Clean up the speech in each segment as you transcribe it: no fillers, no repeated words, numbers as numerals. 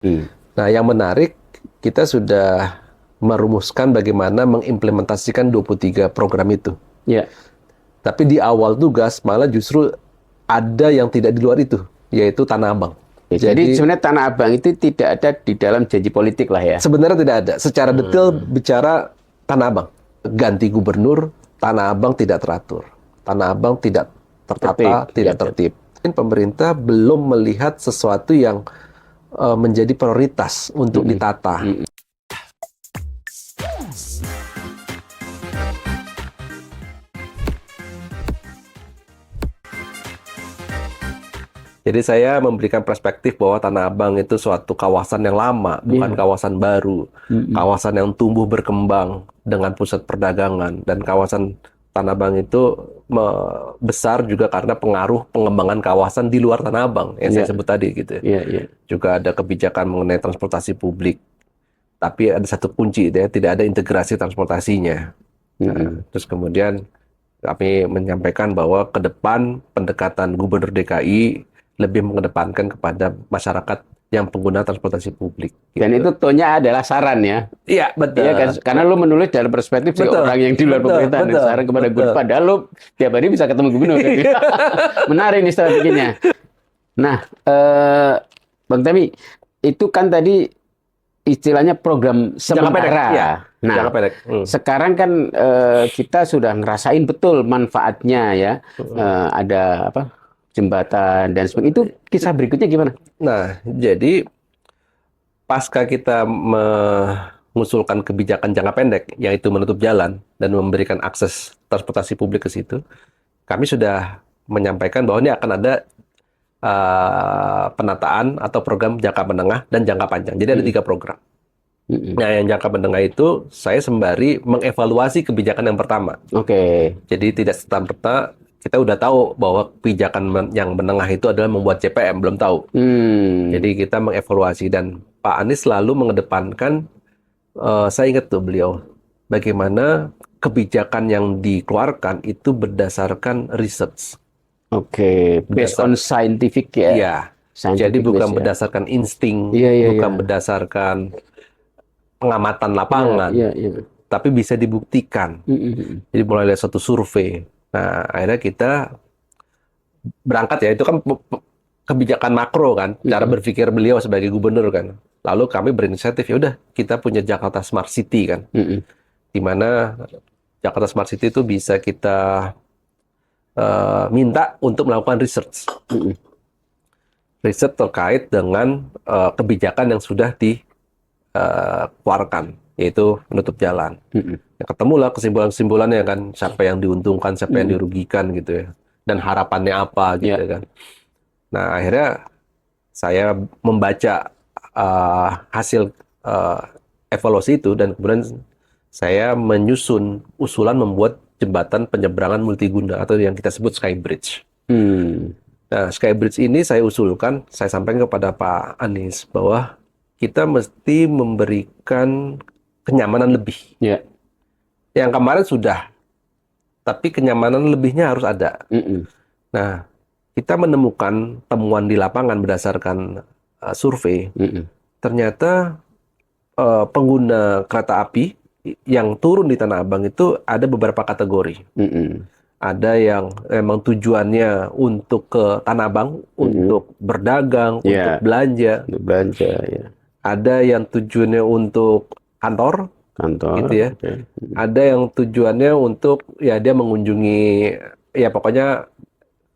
Hmm. Nah, yang menarik, kita sudah merumuskan bagaimana mengimplementasikan 23 program itu. Ya. Tapi di awal tugas malah justru ada yang tidak di luar itu, yaitu Tanah Abang. Ya, jadi Jadi sebenarnya Tanah Abang itu tidak ada di dalam janji politik lah ya. sebenarnya tidak ada. Secara detail bicara Tanah Abang. Ganti gubernur, Tanah Abang tidak teratur. Tanah Abang tidak Tertib. tertata, Ya, tidak tertib. Pemerintah belum melihat sesuatu yang menjadi prioritas untuk ditata. Mm-mm. Jadi saya memberikan perspektif bahwa Tanah Abang itu suatu kawasan yang lama, bukan Iya. kawasan baru. Mm-mm. Kawasan yang tumbuh berkembang dengan pusat perdagangan. Dan kawasan Tanah Abang itu besar juga karena pengaruh pengembangan kawasan di luar Tanah Abang, yang saya Iya. sebut tadi gitu. Iya, iya. Juga ada kebijakan mengenai transportasi publik. Tapi ada satu kunci, ya, tidak ada integrasi transportasinya. Nah, Mm-mm. terus kemudian kami menyampaikan bahwa ke depan pendekatan Gubernur DKI lebih mengedepankan kepada masyarakat yang pengguna transportasi publik. Dan Gitu. itu tonnya adalah saran ya. Iya, betul. Iya kan, karena lu menulis dari perspektif si Betul. orang yang di luar Betul. pemerintahan dan Betul. saran kepada Betul. gubernur. Padahal lu tiap hari bisa ketemu gubernur. Kan? Menarik nih strateginya. Nah, Bang Temi, itu kan tadi istilahnya program Jangka pendek. sementara. Iya, Nah, jangka pendek. sekarang kan kita sudah ngerasain betul manfaatnya ya. Ada apa jembatan dan sebagainya. Itu kisah berikutnya gimana? Nah, jadi pasca kita mengusulkan kebijakan jangka pendek, yaitu menutup jalan dan memberikan akses transportasi publik ke situ, kami sudah menyampaikan bahwa ini akan ada penataan atau program jangka menengah dan jangka panjang. Jadi ada 3 program. Nah, yang jangka menengah itu saya sembari mengevaluasi kebijakan yang pertama. Oke. Jadi tidak serta-merta kita udah tahu bahwa kebijakan yang menengah itu adalah membuat CPM, belum tahu. Jadi kita mengevaluasi dan Pak Anies selalu mengedepankan, saya ingat tuh beliau, bagaimana kebijakan yang dikeluarkan itu berdasarkan research. Oke, based on scientific ya. Iya. Jadi Scientific bukan based ya. berdasarkan insting, Iya, iya, bukan iya. berdasarkan pengamatan lapangan, Iya, iya, iya. tapi bisa dibuktikan. Jadi mulai dari satu survei. Nah, akhirnya kita berangkat ya, itu kan kebijakan makro kan, cara berpikir beliau sebagai gubernur kan. Lalu kami berinisiatif, ya udah kita punya Jakarta Smart City kan, di mana Jakarta Smart City itu bisa kita minta untuk melakukan research. Riset terkait dengan kebijakan yang sudah dikeluarkan, yaitu menutup jalan. Ya, ketemulah kesimpulan-kesimpulannya kan, siapa yang diuntungkan, siapa yang dirugikan gitu ya, dan harapannya apa gitu kan. Nah, akhirnya saya membaca hasil evaluasi itu dan kemudian saya menyusun usulan membuat jembatan penyeberangan multiguna atau yang kita sebut Skybridge. Nah, Skybridge ini saya usulkan, saya sampaikan kepada Pak Anies bahwa kita mesti memberikan kenyamanan lebih. Ya. Yang kemarin sudah, tapi kenyamanan lebihnya harus ada. Nah, kita menemukan temuan di lapangan berdasarkan survei, ternyata pengguna kereta api yang turun di Tanah Abang itu ada beberapa kategori. Ada yang memang tujuannya untuk ke Tanah Abang, untuk berdagang, untuk belanja. Untuk belanja, ya. Ada yang tujuannya untuk kantor, gitu ya. Okay. Ada yang tujuannya untuk, ya dia mengunjungi, ya pokoknya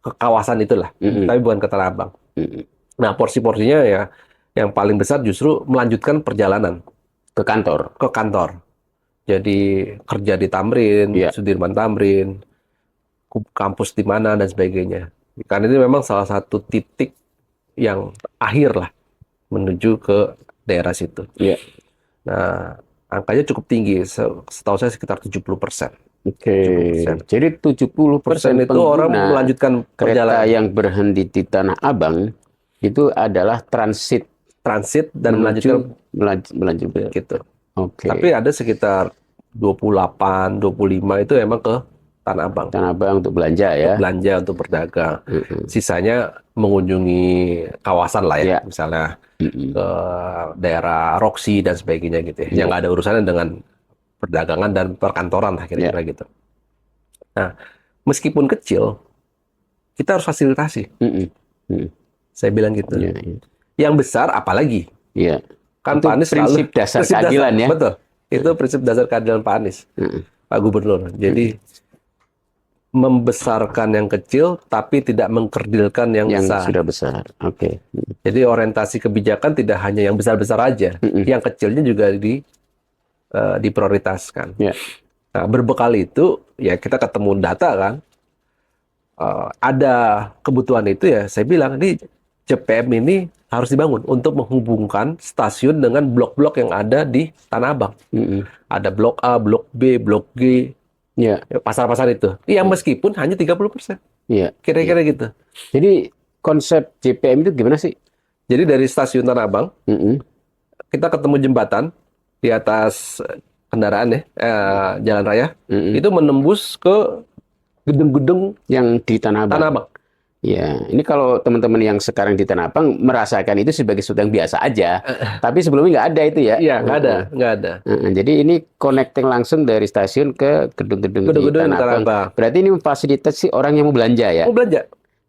ke kawasan itulah, tapi bukan ke Tanah Abang. Nah, porsi-porsinya ya, yang paling besar justru melanjutkan perjalanan. Ke kantor. Ke kantor. Jadi kerja di Tamrin, Sudirman Tamrin, kampus di mana dan sebagainya. Karena ini memang salah satu titik yang akhir lah menuju ke daerah situ. Nah, angkanya cukup tinggi. Setahu saya sekitar 70%. Oke. Jadi 70% itu orang melanjutkan kereta yang berhenti di Tanah Abang itu adalah transit dan melanjutkan gitu. Tapi ada sekitar 28, 25 itu emang ke Tanah Abang. Tanah Abang untuk belanja ya. Untuk belanja, untuk berdagang. Mm-mm. Sisanya mengunjungi kawasan lah ya, Iya. misalnya Mm-mm. ke daerah Roxy dan sebagainya gitu ya, yang Iya. nggak ada urusannya dengan perdagangan dan perkantoran lah Iya. kira-kira gitu. Nah, meskipun kecil, kita harus fasilitasi. Mm-mm. Mm-mm. Saya bilang gitu. Iya, iya. Yang besar apalagi? Iya. Kan Itu Pak Anies selalu prinsip dasar prinsip keadilan ya. betul. Itu prinsip dasar keadilan Pak Anies, Mm-mm. Pak Gubernur. Jadi membesarkan yang kecil, tapi tidak mengkerdilkan yang Yang besar. sudah besar. Oke. Jadi orientasi kebijakan tidak hanya yang besar-besar aja, Mm-mm. yang kecilnya juga diprioritaskan. Iya. Nah, berbekal itu, ya kita ketemu data kan, ada kebutuhan itu ya, saya bilang, ini JPM ini harus dibangun untuk menghubungkan stasiun dengan blok-blok yang ada di Tanah Abang. Mm-mm. Ada blok A, blok B, blok G, Iya. ya, pasar-pasar itu. Yang meskipun hanya 30%. Iya. Kira-kira gitu. Jadi konsep JPM itu gimana sih? Jadi dari stasiun Tanah Abang, Mm-mm. kita ketemu jembatan di atas kendaraan ya, jalan raya, Mm-mm. itu menembus ke gedung-gedung Yang di Tanah Abang. Tanah Abang. Ya, ini kalau teman-teman yang sekarang di Tanah Abang merasakan itu sebagai sesuatu yang biasa aja. Tapi sebelumnya nggak ada itu ya. Iya, nggak ada, nggak ada. Jadi ini connecting langsung dari stasiun ke gedung-gedung di Gedung-gedung Tanah Tanah Abang. Abang. Berarti ini memfasilitasi orang yang mau belanja ya. Mau belanja,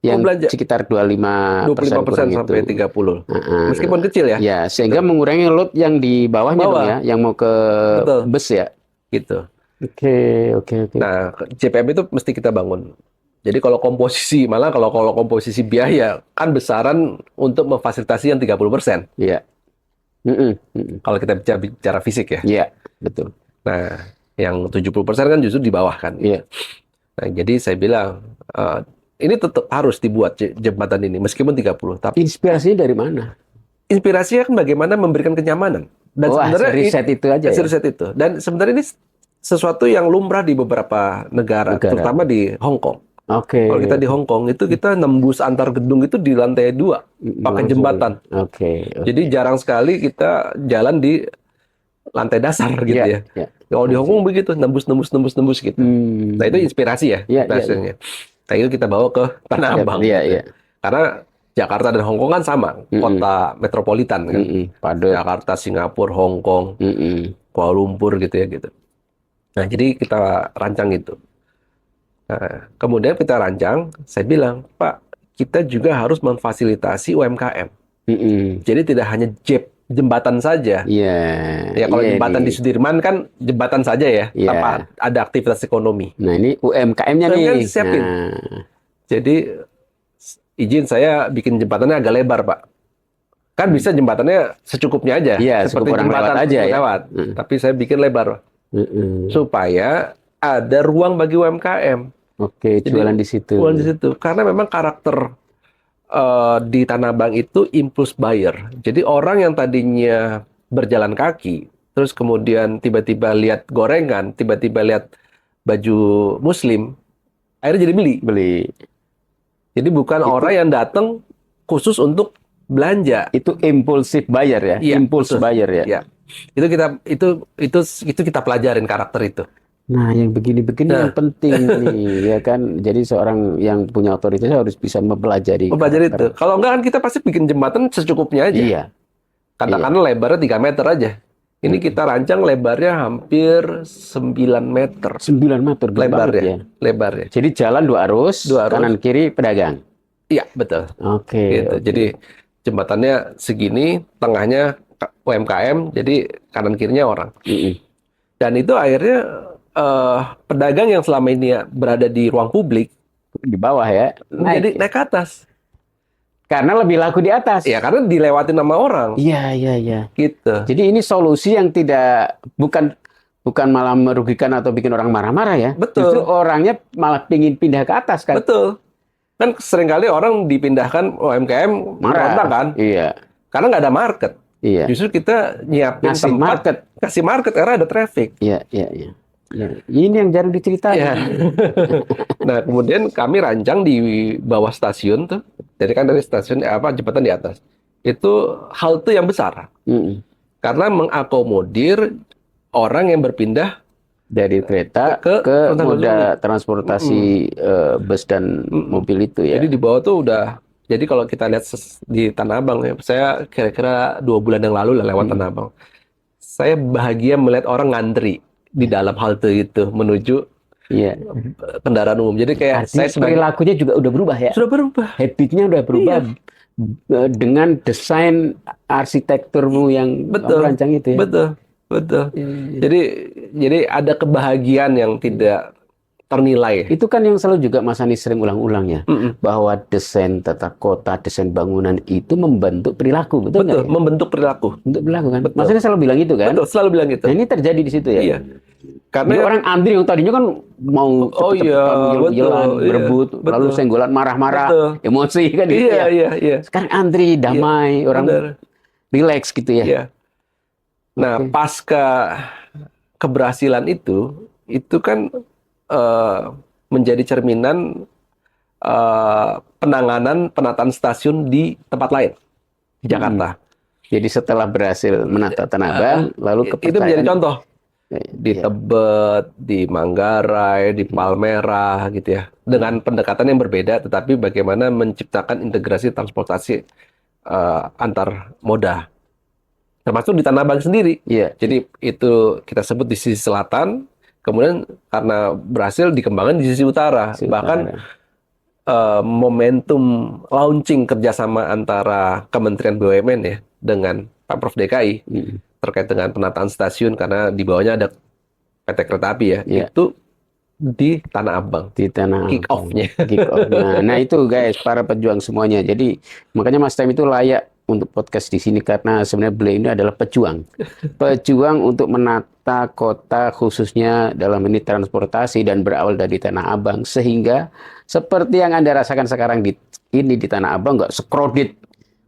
Yang belanja. sekitar 25% 25% kurang sampai itu. 30. Heeh. Meskipun kecil ya, Ya, sehingga mengurangi load yang di bawahnya Bawah. dong ya, yang mau ke Betul. bus ya. gitu. Oke. Nah, JPM itu mesti kita bangun. Jadi kalau komposisi, malah kalau komposisi biaya, kan besaran untuk memfasilitasi yang 30%. Iya. Kalau kita bicara fisik ya. Iya, betul. Nah, yang 70% kan justru di bawah kan. Iya. Nah, jadi saya bilang, ini tetap harus dibuat jembatan ini, meskipun 30. Tapi Inspirasinya dari mana? inspirasinya kan bagaimana memberikan kenyamanan. Dan Oh, sebenarnya hasil riset itu aja ya? riset itu. Dan sebenarnya ini sesuatu yang lumrah di beberapa negara. Terutama di Hong Kong. Oke. Kalau kita di Hong Kong itu kita nembus antar gedung itu di lantai 2 pakai Langsung. jembatan. Oke. Jadi jarang sekali kita jalan di lantai dasar gitu Iya, ya. iya. Kalau di Hong Kong begitu nembus gitu. Nah, itu inspirasi ya, Iya, inspirasinya. Nah, itu kita bawa ke Tanah Abang. Iya, gitu. iya. Karena Jakarta dan Hong Kong kan sama, kota metropolitan kan. Padat. Jakarta, Singapura, Hong Kong, Kuala Lumpur gitu ya gitu. Nah, jadi kita rancang itu. Nah, kemudian kita rancang, saya bilang, Pak, kita juga harus memfasilitasi UMKM. Jadi tidak hanya jembatan saja. Iya. Ya kalau jembatan di Sudirman kan jembatan saja ya, Iya. tanpa ada aktivitas ekonomi. Nah, ini UMKM-nya nih. UMKM disiapin. Nah. Jadi izin saya bikin jembatannya agak lebar, Pak. Kan bisa jembatannya secukupnya aja, Iya, seperti cukup orang jembatan lewat aja ya. lewat. Tapi saya bikin lebar, supaya ada ruang bagi UMKM. Oke, Jadi, jualan di situ. Jualan di situ. Karena memang karakter di Tanah Abang itu impulse buyer. Jadi orang yang tadinya berjalan kaki, terus kemudian tiba-tiba lihat gorengan, tiba-tiba lihat baju muslim, akhirnya jadi beli. Jadi bukan orang yang datang khusus untuk belanja. Itu impulsif buyer ya, Iya, impulse betul. buyer ya. Ya. Itu kita pelajarin karakter itu. Nah, yang begini-begini yang penting nih, ya kan. Jadi seorang yang punya otoritas harus bisa mempelajari itu. Kalau enggak kan kita pasti bikin jembatan secukupnya aja. Iya. Katakanlah lebarnya 3 meter aja. Ini kita rancang lebarnya hampir 9 meter. 9 meter gede banget ya. Lebarnya. Jadi jalan dua arus, kanan kiri pedagang. Iya, betul. Oke. Gitu. Jadi jembatannya segini, tengahnya UMKM, jadi kanan kirinya orang. Dan itu akhirnya pedagang yang selama ini berada di ruang publik di bawah ya, naik ke atas. Karena lebih laku di atas. Ya, karena dilewatin sama orang. Iya. Gitu. Jadi ini solusi yang bukan malah merugikan atau bikin orang marah-marah ya. Betul. Justru orangnya malah pingin pindah ke atas kan. Betul. Kan seringkali orang dipindahkan UMKM marah kan. Iya. Karena nggak ada market. Iya. Justru kita nyiapin kasih market karena ada traffic. Iya. Ini yang jarang diceritain. Iya. Nah, kemudian kami rancang di bawah stasiun tuh. Jadi kan dari stasiun jembatan di atas. Itu halte yang besar. Karena mengakomodir orang yang berpindah dari kereta ke ke transportasi moda publik. transportasi bus dan mobil itu ya. Jadi di bawah tuh udah, jadi kalau kita lihat di Tanah Abang ya, saya kira-kira 2 bulan yang lalu lah lewat Tanah Abang. Saya bahagia melihat orang ngantri di dalam halte itu menuju Iya. kendaraan umum. Jadi kayak Artinya saya sebagai perilakunya juga udah berubah ya. sudah berubah. Habitnya udah berubah Iya. dengan desain arsitekturmu yang kamu Betul, rancang itu ya. betul, betul. Iya. Jadi ada kebahagiaan yang tidak ternilai. Itu kan yang selalu juga Mas Anies sering ulang-ulang ya, Mm-mm. bahwa desain tata kota, desain bangunan itu membentuk perilaku, betul nggak Betul, ya? membentuk perilaku. Untuk perilaku kan. Betul. Mas Anies selalu bilang itu kan. Betul, selalu bilang gitu. Nah ini terjadi di situ ya. Iya. Jadi Karena orang antri yang tadinya kan mau cepet-cepetan, iya, yel-yelan, betul, iya, berebut, lalu betul. senggolan, marah-marah, Betul. emosi kan gitu Iya, ya. iya, iya. Sekarang antri, damai, orang Benar. relax gitu ya. Iya. Nah, Oke. pasca keberhasilan itu kan eh, menjadi cerminan penanganan penataan stasiun di tempat lain di Jakarta. Jadi setelah berhasil menata Tanah Abang, lalu Itu menjadi kepercayaan contoh di Iya. Tebet, di Manggarai, di Palmerah gitu ya. Dengan pendekatan yang berbeda tetapi bagaimana menciptakan integrasi transportasi antar moda. Termasuk di Tanah Abang sendiri. Iya. Jadi itu kita sebut di sisi selatan, kemudian karena berhasil dikembangkan di sisi utara. Bahkan momentum launching kerjasama antara Kementerian BUMN ya dengan Pemprov DKI terkait dengan penataan stasiun karena di bawahnya ada PT Kereta Api ya, Iya. itu di Tanah Abang. Di Tanah Kick Abang. off-nya. Kick off-nya. Nah itu guys, para pejuang semuanya. Jadi makanya Mas Tem itu layak untuk podcast di sini karena sebenarnya beliau ini adalah pejuang. Pejuang untuk menata kota khususnya dalam ini transportasi dan berawal dari Tanah Abang sehingga seperti yang Anda rasakan sekarang di Tanah Abang nggak sekrodit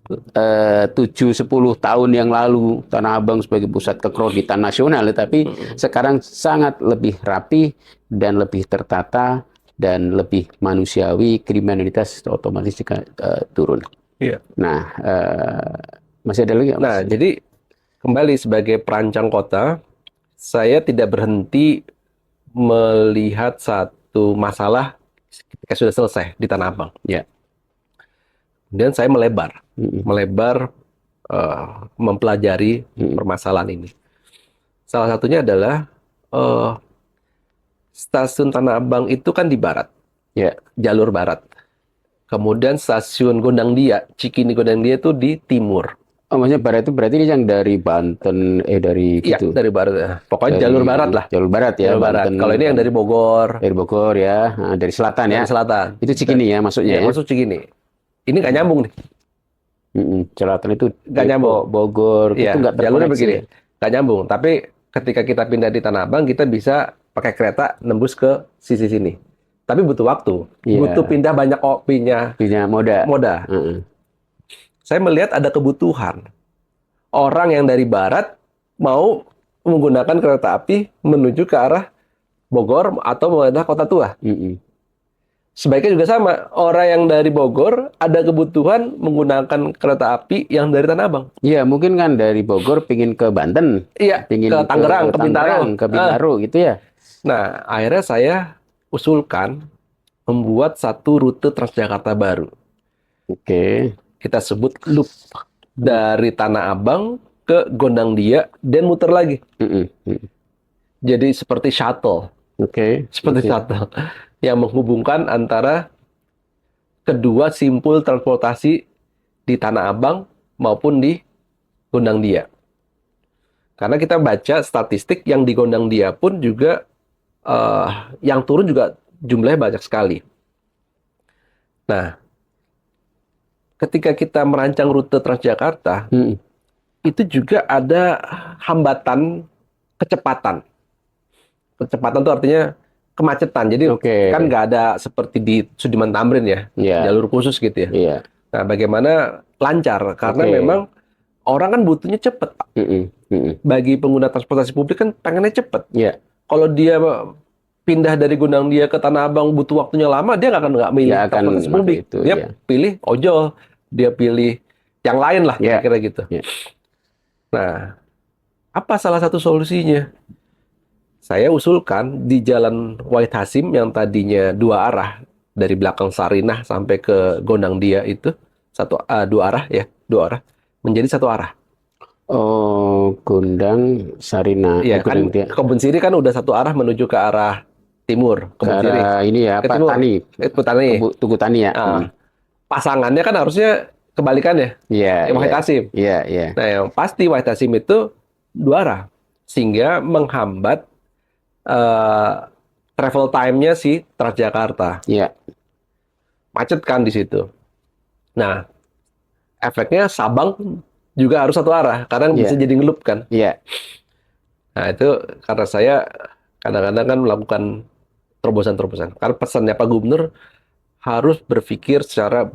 7-10 tahun yang lalu Tanah Abang sebagai pusat kekroditan nasional, tapi sekarang sangat lebih rapi dan lebih tertata dan lebih manusiawi, kriminalitas otomatis turun. Iya. Nah, masih ada lagi nggak, Mas? Nah, jadi kembali sebagai perancang kota, saya tidak berhenti melihat satu masalah ketika sudah selesai di Tanah Abang. Ya. Dan saya melebar mempelajari permasalahan ini. Salah satunya adalah stasiun Tanah Abang itu kan di barat, Ya. jalur barat. Kemudian stasiun Gondangdia, Cikini Gondangdia itu di timur. Oh, maksudnya barat itu berarti yang dari Banten, dari Iya, gitu. dari barat. Pokoknya Dari jalur barat lah. Jalur barat ya, Jalur barat. Banten. Kalau ini yang dari Bogor, Dari Bogor ya, nah, dari selatan ya. dari selatan. Itu Cikini ya maksudnya Iya, ya. masuk Cikini. Ini nggak nyambung nih. Selatan itu Nggak nyambung. Depok, Bogor, Iya, itu nggak jalurnya terkoneksi begini. ya. Nggak nyambung. Tapi ketika kita pindah di Tanah Abang, kita bisa pakai kereta nembus ke sisi sini. Tapi butuh waktu. Iya. Butuh pindah banyak pindah Punya moda. moda. Heeh. Saya melihat ada kebutuhan. Orang yang dari barat mau menggunakan kereta api menuju ke arah Bogor atau mengarah Kota Tua. Sebaiknya juga sama. Orang yang dari Bogor ada kebutuhan menggunakan kereta api yang dari Tanah Abang. Iya, mungkin kan dari Bogor pingin ke Banten, Iya, pingin ke Tangerang, ke Bintaro. ke Bintaro gitu ya. Nah, akhirnya saya usulkan membuat satu rute Transjakarta baru. Oke. Kita sebut loop. Dari Tanah Abang ke Gondangdia dan muter lagi. Jadi seperti shuttle. Oke. Seperti shuttle yang menghubungkan antara kedua simpul transportasi di Tanah Abang maupun di Gondangdia. Karena kita baca statistik yang di Gondangdia pun juga yang turun juga jumlahnya banyak sekali. Nah, ketika kita merancang rute Transjakarta, itu juga ada hambatan kecepatan. Kecepatan itu artinya kemacetan. Jadi kan nggak ada seperti di Sudirman Tamrin ya, jalur khusus gitu ya. Iya. Nah, bagaimana lancar? Karena memang orang kan butuhnya cepat. Bagi pengguna transportasi publik kan pengennya cepat. Iya. Kalau dia pindah dari Gondangdia ke Tanah Abang butuh waktunya lama, dia nggak milih transportasi publik. Dia pilih ojol, dia pilih yang lain lah, kira-kira gitu. Nah, apa salah satu solusinya? saya usulkan di Jalan Wahid Hasim yang tadinya dua arah dari belakang Sarinah sampai ke Gondang Dia itu dua arah ya, dua arah menjadi satu arah. Oh, Gondang Sarina, Iya kan Gondang dia Kebun Siri kan udah satu arah menuju ke arah timur, ke Kebun Siri. arah ini ya, Ke apa timur, Tani, Petani. Tugu Tani ya. Nah, pasangannya kan harusnya kebalikannya, Iya, yang iya, Wahid Hasim. iya, iya, Nah, yang pasti Wahid Hasim itu dua arah, sehingga menghambat eh, travel time-nya si Transjakarta. iya, Macet kan di situ. Nah, efeknya Sabang juga harus satu arah, karena bisa iya, jadi ngelup kan. iya. Nah, itu karena saya kadang-kadang kan melakukan terobosan-terobosan. Karena pesannya Pak Gubernur harus berpikir secara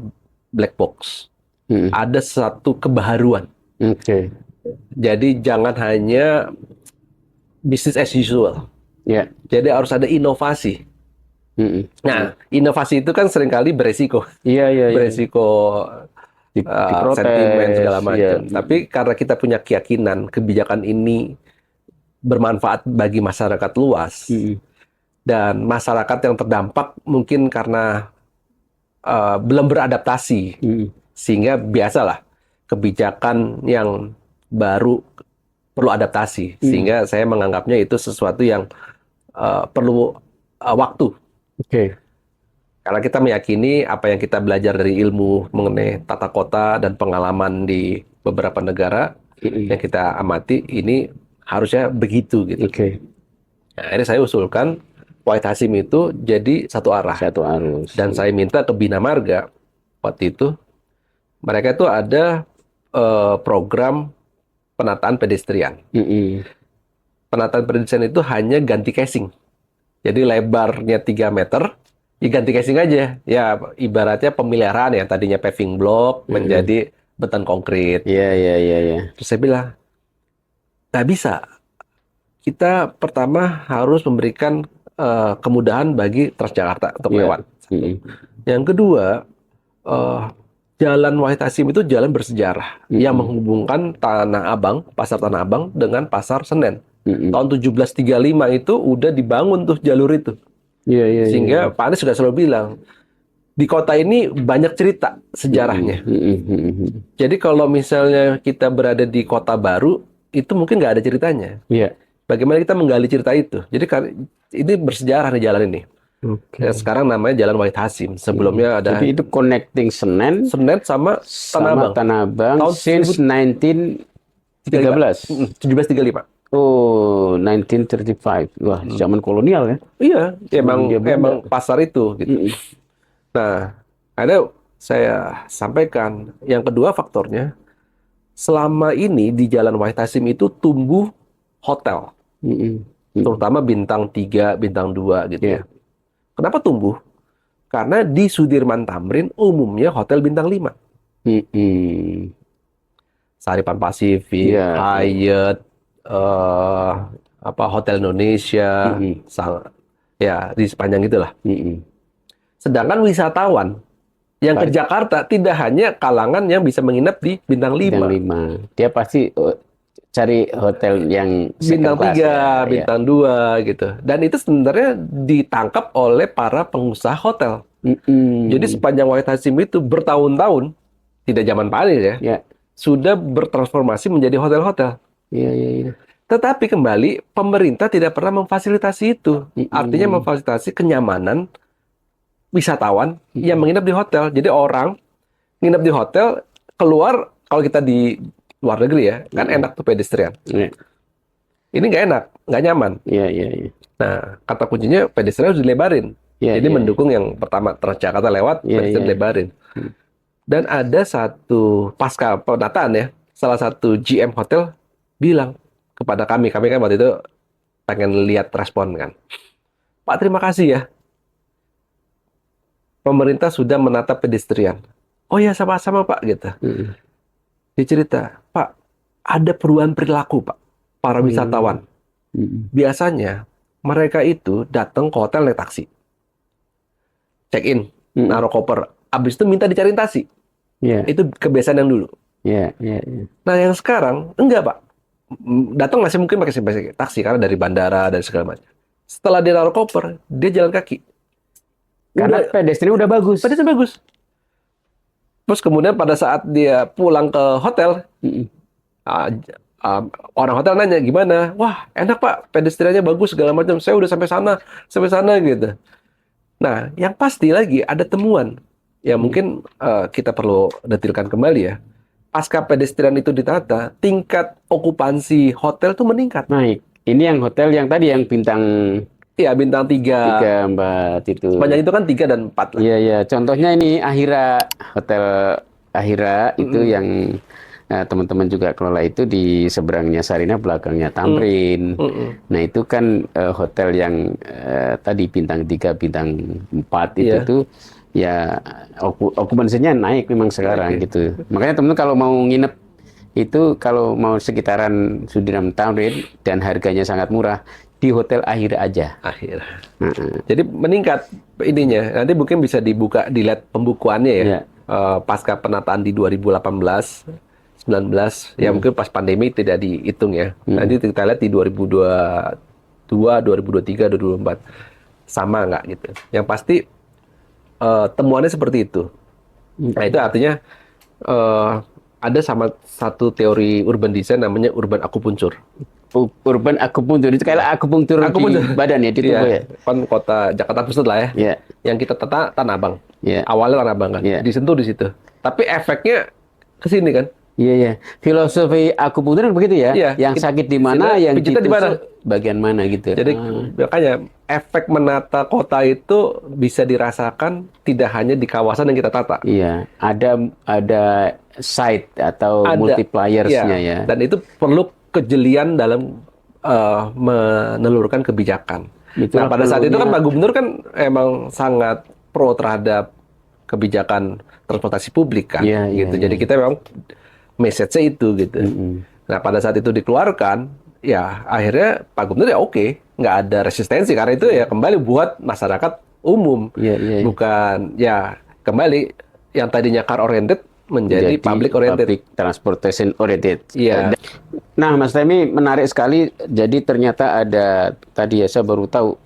black box. Mm. Ada satu kebaharuan. Oke, Jadi jangan hanya business as usual. iya. Jadi harus ada inovasi. Mm-mm. Nah, inovasi itu kan seringkali beresiko. Iya, iya, iya. Beresiko sentimen Diprotes, segala iya. macam. Tapi karena kita punya keyakinan kebijakan ini bermanfaat bagi masyarakat luas Mm-mm. dan masyarakat yang terdampak mungkin karena belum beradaptasi, Mm-mm. sehingga biasalah kebijakan yang baru perlu adaptasi, Mm-mm. sehingga saya menganggapnya itu sesuatu yang perlu waktu. Oke. Karena kita meyakini apa yang kita belajar dari ilmu mengenai tata kota dan pengalaman di beberapa negara Mm-mm. yang kita amati, ini harusnya begitu gitu. Oke. Nah, akhirnya saya usulkan Wahid Hasim itu jadi satu arah. Satu arus. Dan saya minta ke Bina Marga waktu itu, mereka itu ada program penataan pedestrian. Mm-mm. Penataan pedestrian itu hanya ganti casing. Jadi lebarnya 3 meter, ya ganti casing aja. Ya ibaratnya pemeliharaan ya, tadinya paving block menjadi beton konkrit. Iya, iya, iya, iya. Terus saya bilang, nggak bisa. Kita pertama harus memberikan kemudahan bagi Transjakarta untuk Iya. lewat. Mm-mm. Yang kedua, eh, Jalan Wahid Hasim itu jalan bersejarah yang menghubungkan Tanah Abang, Pasar Tanah Abang dengan Pasar Senen. Mm-mm. Tahun 1735 itu udah dibangun tuh jalur itu. Iya, iya, iya. Sehingga Pak Anies juga selalu bilang, di kota ini banyak cerita sejarahnya. Mm-mm. Mm-mm. Jadi kalau misalnya kita berada di kota baru, itu mungkin nggak ada ceritanya. Iya. Bagaimana kita menggali cerita itu? Jadi ini bersejarah nih jalan ini. Oke. Ya, sekarang namanya Jalan Wahid Hasim. Sebelumnya ada Jadi itu connecting Senen Senen sama Tanah Abang. Tanah Abang Tahun since 1913. 1735. Oh, 1935. Wah, zaman kolonial ya. Iya, emang Dia Belanda. emang pasar itu gitu. Mm-mm. Nah, ada saya sampaikan yang kedua faktornya, selama ini di Jalan Wahid Hasim itu tumbuh hotel, Mm-mm. terutama bintang 3, bintang 2 gitu Iya. ya. Kenapa tumbuh? Karena di Sudirman Tamrin umumnya hotel bintang 5. Mm-mm. Saripan Pasifik, Iya. Hyatt, Hotel Indonesia, Mm-mm. ya di sepanjang itulah. Mm-mm. Sedangkan wisatawan yang ke Jakarta tidak hanya kalangan yang bisa menginap di bintang 5. Bintang 5. Dia pasti cari hotel yang Bintang second class 3, ya. bintang 2 gitu. Dan itu sebenarnya ditangkap oleh para pengusaha hotel. Mm-mm. Jadi sepanjang Wahid Hasim itu bertahun-tahun, tidak zaman Pak Anies ya, Ya. sudah bertransformasi menjadi hotel-hotel. Iya, iya, iya. Tetapi kembali, pemerintah tidak pernah memfasilitasi itu. Artinya memfasilitasi kenyamanan wisatawan yang menginap di hotel. Jadi orang nginap di hotel, keluar, kalau kita di luar negeri ya, kan enak tuh pedestrian. Iya, Ini nggak enak, nggak nyaman. iya, iya, iya. Nah, kata kuncinya pedestrian harus dilebarin. Iya, Jadi iya. mendukung yang pertama Transjakarta lewat, Iya, pedestrian iya. dilebarin. Dan ada satu pasca penataan ya, salah satu GM hotel bilang kepada kami kan waktu itu pengen lihat respon kan. Pak, terima kasih ya. Pemerintah sudah menata pedestrian. Oh ya, sama-sama Pak gitu. Mm-mm. Dia cerita, Pak, ada perubahan perilaku Pak, para wisatawan. Mm-mm. Biasanya mereka itu datang ke hotel naik taksi. Check in, naruh koper. Habis itu minta dicariin taksi. Iya, Itu kebiasaan yang dulu. iya, iya, iya. Nah, yang sekarang enggak, Pak. datang masih mungkin pakai taksi karena dari bandara dan segala macam. Setelah dia naruh koper, dia jalan kaki. Karena pedestrian udah bagus. Pedestrian bagus. Terus kemudian pada saat dia pulang ke hotel, ah, orang hotel nanya gimana? Wah, enak Pak, pedestriannya bagus segala macam. Saya udah sampai sana gitu. Nah, yang pasti lagi ada temuan yang mungkin kita perlu detilkan kembali ya. Pasca pedestrian itu ditata, tingkat okupansi hotel tuh meningkat. Naik. Ini yang hotel yang tadi yang bintang Iya, bintang 3. 3, 4 itu. Sepanjang itu kan 3 dan 4 lah. Iya, iya. Contohnya ini Ahira, Hotel Ahira itu yang teman-teman juga kelola itu di seberangnya Sarina, belakangnya Tamrin. Nah, itu kan hotel yang tadi bintang 3, bintang 4 itu Iya. tuh ya okupansinya naik memang sekarang gitu. Makanya teman-teman kalau mau nginep itu kalau mau sekitaran Sudirman Tamrin dan harganya sangat murah di Hotel Ahira aja. Akhir. Jadi meningkat ininya. Nanti mungkin bisa dibuka, dilihat pembukuannya ya. Iya. Pasca penataan di 2018, 19, ya mungkin pas pandemi tidak dihitung ya. Nanti kita lihat di 2022, 2023, 2024. Sama nggak gitu. Yang pasti temuannya seperti itu. Nah, itu artinya ada sama satu teori urban design namanya urban acupuncture. Urban akupunktur itu kayak akupunktur di badan ya, di tubuh ya. Kan kota Jakarta Pusat lah ya. Iya. Yang kita tata Tanah Abang. Iya. Awalnya Tanah Abang kan. Iya. Disentuh di situ. Tapi efeknya ke sini kan. Iya, iya. Filosofi akupunktur kan begitu ya. Iya. Yang sakit di mana, yang pijitnya di mana. bagian mana gitu. Jadi makanya efek menata kota itu bisa dirasakan tidak hanya di kawasan yang kita tata. Iya, ada site atau Ada. multipliersnya Iya. ya. Dan itu perlu kejelian dalam menelurkan kebijakan. Itulah Nah, pada saat itu kan perlunya. Pak Gubernur kan emang sangat pro terhadap kebijakan transportasi publik kan, Iya, iya, gitu. iya. Jadi kita memang message-nya itu gitu. Nah, pada saat itu dikeluarkan, ya akhirnya Pak Gubernur ya oke, nggak ada resistensi karena itu ya kembali buat masyarakat umum, Iya, iya, iya. bukan ya kembali yang tadinya car oriented menjadi public oriented. Public transportation oriented. Iya. Nah, Mas Temi menarik sekali. Jadi ternyata ada tadi ya saya baru tahu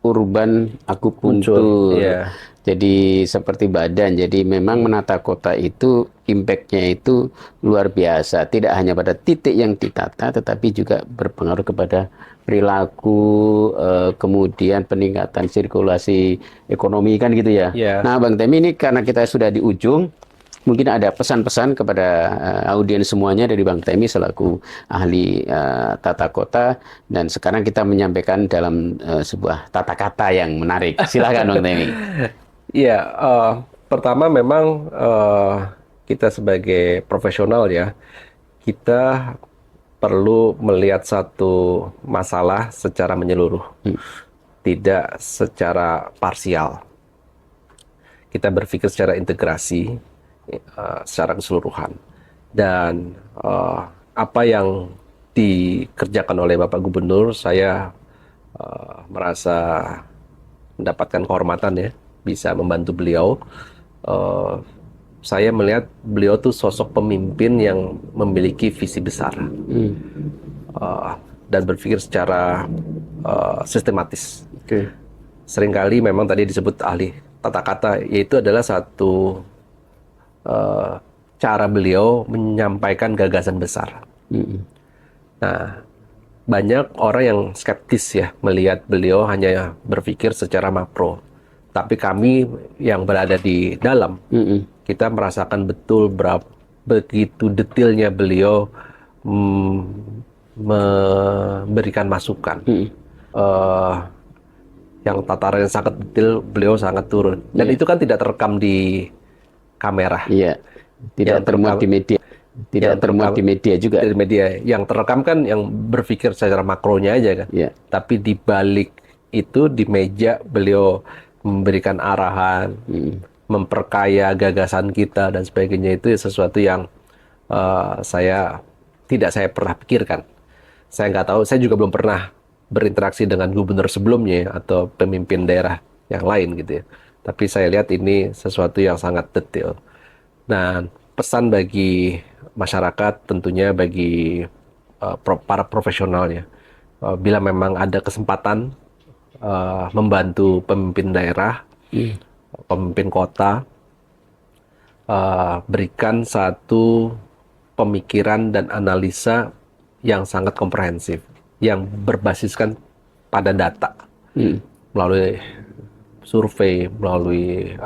urban akupunktur. Iya. Jadi seperti badan. Jadi memang menata kota itu impact-nya itu luar biasa. Tidak hanya pada titik yang ditata, tetapi juga berpengaruh kepada perilaku, kemudian peningkatan sirkulasi ekonomi kan gitu ya. Iya. Nah, Bang Temi ini karena kita sudah di ujung, mungkin ada pesan-pesan kepada audiens semuanya dari Bang Temi selaku ahli tata kota, dan sekarang kita menyampaikan dalam sebuah tata kata yang menarik. Silakan Bang Temi. Iya, pertama memang kita sebagai profesional ya, kita perlu melihat satu masalah secara menyeluruh, tidak secara parsial. Kita berpikir secara integrasi, secara keseluruhan. Dan apa yang dikerjakan oleh Bapak Gubernur, saya merasa mendapatkan kehormatan ya, bisa membantu beliau. Saya melihat beliau tuh sosok pemimpin yang memiliki visi besar dan berpikir secara sistematis. Seringkali memang tadi disebut ahli tata kata, yaitu adalah satu cara beliau menyampaikan gagasan besar. Nah, banyak orang yang skeptis ya melihat beliau hanya berpikir secara makro. Tapi kami yang berada di dalam, kita merasakan betul begitu detailnya beliau memberikan masukan. Yang tataran yang sangat detail, beliau sangat turun. Dan itu kan tidak terekam di kamera. Iya, tidak termuat di media. Tidak termuat di media juga. Dari media. Yang terekam kan yang berpikir secara makronya aja kan. Iya. Tapi di balik itu, di meja, beliau memberikan arahan, memperkaya gagasan kita dan sebagainya. Itu sesuatu yang tidak saya pernah pikirkan. Saya nggak tahu, saya juga belum pernah berinteraksi dengan gubernur sebelumnya atau pemimpin daerah yang lain gitu ya. Tapi saya lihat ini sesuatu yang sangat detail. Dan pesan bagi masyarakat, tentunya bagi para profesionalnya. Bila memang ada kesempatan membantu pemimpin daerah, pemimpin kota, berikan satu pemikiran dan analisa yang sangat komprehensif, yang berbasiskan pada data, melalui survei, melalui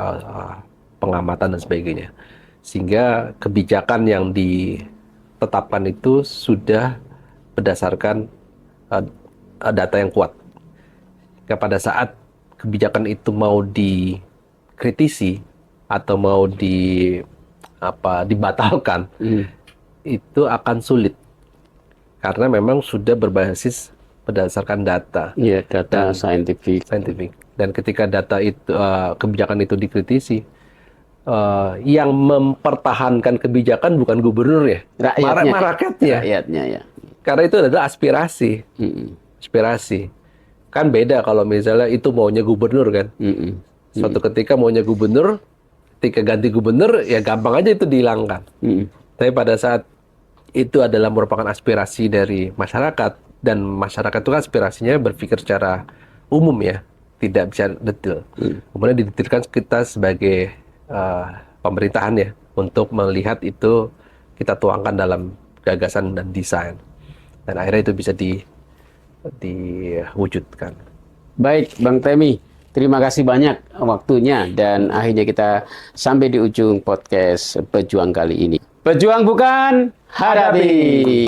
pengamatan dan sebagainya. Sehingga kebijakan yang ditetapkan itu sudah berdasarkan data yang kuat. Pada saat kebijakan itu mau dikritisi atau mau dibatalkan, itu akan sulit karena memang sudah berbasis berdasarkan data. Iya, data saintifik. Dan ketika data itu kebijakan itu dikritisi, yang mempertahankan kebijakan bukan gubernur ya, rakyatnya ya. Karena itu adalah aspirasi. Aspirasi. Kan beda kalau misalnya itu maunya gubernur kan. Suatu ketika maunya gubernur, ketika ganti gubernur ya gampang aja itu dihilangkan. Tapi pada saat itu adalah merupakan aspirasi dari masyarakat, dan masyarakat itu kan aspirasinya berpikir secara umum ya, tidak bisa detail. Kemudian didetailkan kita sebagai pemerintahan ya, untuk melihat itu kita tuangkan dalam gagasan dan desain. Dan akhirnya itu bisa diwujudkan. Baik, Bang Temi, terima kasih banyak waktunya, dan akhirnya kita sampai di ujung podcast Pejuang kali ini. Pejuang bukan, hadapi!